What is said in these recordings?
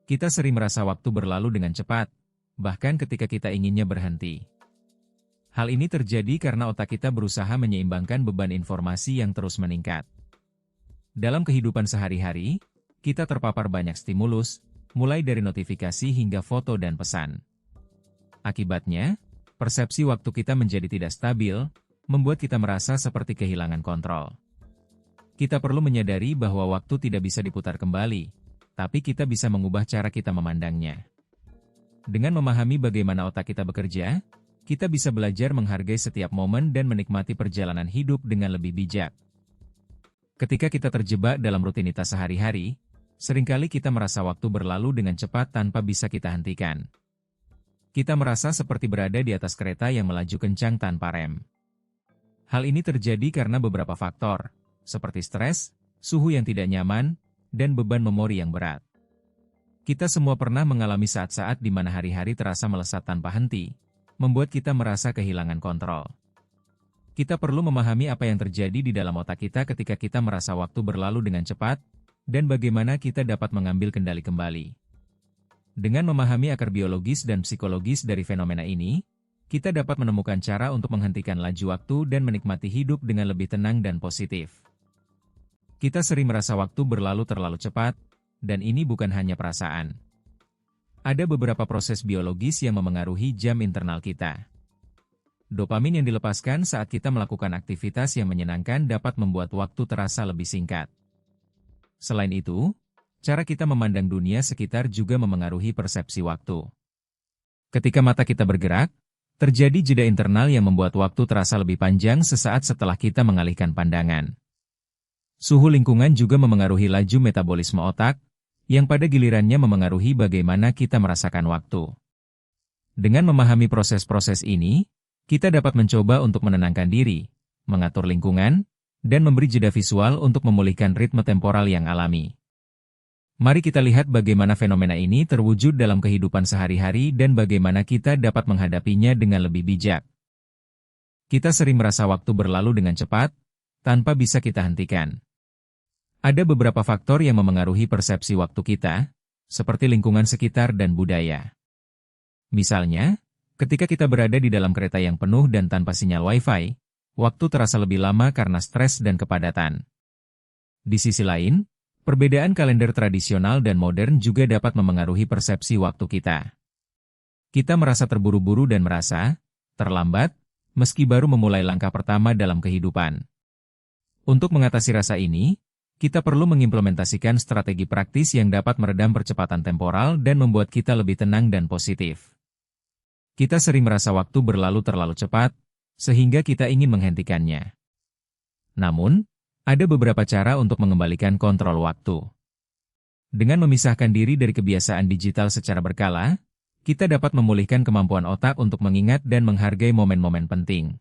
Kita sering merasa waktu berlalu dengan cepat, bahkan ketika kita inginnya berhenti. Hal ini terjadi karena otak kita berusaha menyeimbangkan beban informasi yang terus meningkat. Dalam kehidupan sehari-hari, kita terpapar banyak stimulus, mulai dari notifikasi hingga foto dan pesan. Akibatnya, persepsi waktu kita menjadi tidak stabil, membuat kita merasa seperti kehilangan kontrol. Kita perlu menyadari bahwa waktu tidak bisa diputar kembali, tapi kita bisa mengubah cara kita memandangnya. Dengan memahami bagaimana otak kita bekerja, kita bisa belajar menghargai setiap momen dan menikmati perjalanan hidup dengan lebih bijak. Ketika kita terjebak dalam rutinitas sehari-hari, seringkali kita merasa waktu berlalu dengan cepat tanpa bisa kita hentikan. Kita merasa seperti berada di atas kereta yang melaju kencang tanpa rem. Hal ini terjadi karena beberapa faktor, seperti stres, suhu yang tidak nyaman, dan beban memori yang berat. Kita semua pernah mengalami saat-saat di mana hari-hari terasa melesat tanpa henti, membuat kita merasa kehilangan kontrol. Kita perlu memahami apa yang terjadi di dalam otak kita ketika kita merasa waktu berlalu dengan cepat, dan bagaimana kita dapat mengambil kendali kembali. Dengan memahami akar biologis dan psikologis dari fenomena ini, kita dapat menemukan cara untuk menghentikan laju waktu dan menikmati hidup dengan lebih tenang dan positif. Kita sering merasa waktu berlalu terlalu cepat, dan ini bukan hanya perasaan. Ada beberapa proses biologis yang memengaruhi jam internal kita. Dopamin yang dilepaskan saat kita melakukan aktivitas yang menyenangkan dapat membuat waktu terasa lebih singkat. Selain itu, cara kita memandang dunia sekitar juga memengaruhi persepsi waktu. Ketika mata kita bergerak, terjadi jeda internal yang membuat waktu terasa lebih panjang sesaat setelah kita mengalihkan pandangan. Suhu lingkungan juga memengaruhi laju metabolisme otak, yang pada gilirannya memengaruhi bagaimana kita merasakan waktu. Dengan memahami proses-proses ini, kita dapat mencoba untuk menenangkan diri, mengatur lingkungan, dan memberi jeda visual untuk memulihkan ritme temporal yang alami. Mari kita lihat bagaimana fenomena ini terwujud dalam kehidupan sehari-hari dan bagaimana kita dapat menghadapinya dengan lebih bijak. Kita sering merasa waktu berlalu dengan cepat, tanpa bisa kita hentikan. Ada beberapa faktor yang memengaruhi persepsi waktu kita, seperti lingkungan sekitar dan budaya. Misalnya, ketika kita berada di dalam kereta yang penuh dan tanpa sinyal Wi-Fi, waktu terasa lebih lama karena stres dan kepadatan. Di sisi lain, perbedaan kalender tradisional dan modern juga dapat memengaruhi persepsi waktu kita. Kita merasa terburu-buru dan merasa terlambat, meski baru memulai langkah pertama dalam kehidupan. Untuk mengatasi rasa ini, kita perlu mengimplementasikan strategi praktis yang dapat meredam percepatan temporal dan membuat kita lebih tenang dan positif. Kita sering merasa waktu berlalu terlalu cepat, sehingga kita ingin menghentikannya. Namun, ada beberapa cara untuk mengembalikan kontrol waktu. Dengan memisahkan diri dari kebiasaan digital secara berkala, kita dapat memulihkan kemampuan otak untuk mengingat dan menghargai momen-momen penting.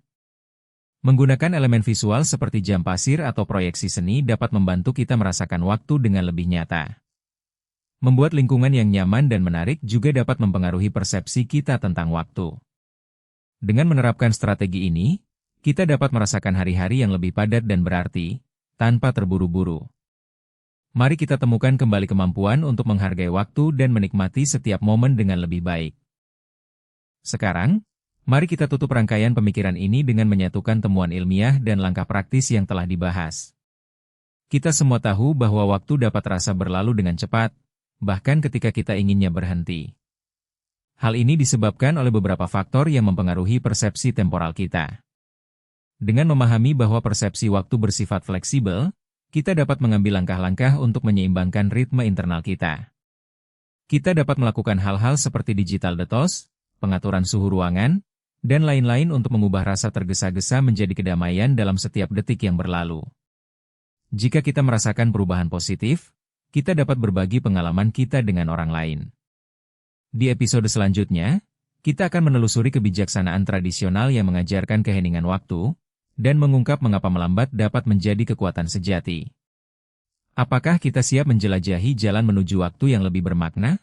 Menggunakan elemen visual seperti jam pasir atau proyeksi seni dapat membantu kita merasakan waktu dengan lebih nyata. Membuat lingkungan yang nyaman dan menarik juga dapat mempengaruhi persepsi kita tentang waktu. Dengan menerapkan strategi ini, kita dapat merasakan hari-hari yang lebih padat dan berarti, tanpa terburu-buru. Mari kita temukan kembali kemampuan untuk menghargai waktu dan menikmati setiap momen dengan lebih baik. Sekarang, mari kita tutup rangkaian pemikiran ini dengan menyatukan temuan ilmiah dan langkah praktis yang telah dibahas. Kita semua tahu bahwa waktu dapat terasa berlalu dengan cepat, bahkan ketika kita inginnya berhenti. Hal ini disebabkan oleh beberapa faktor yang mempengaruhi persepsi temporal kita. Dengan memahami bahwa persepsi waktu bersifat fleksibel, kita dapat mengambil langkah-langkah untuk menyeimbangkan ritme internal kita. Kita dapat melakukan hal-hal seperti digital detox, pengaturan suhu ruangan, dan lain-lain untuk mengubah rasa tergesa-gesa menjadi kedamaian dalam setiap detik yang berlalu. Jika kita merasakan perubahan positif, kita dapat berbagi pengalaman kita dengan orang lain. Di episode selanjutnya, kita akan menelusuri kebijaksanaan tradisional yang mengajarkan keheningan waktu, dan mengungkap mengapa melambat dapat menjadi kekuatan sejati. Apakah kita siap menjelajahi jalan menuju waktu yang lebih bermakna?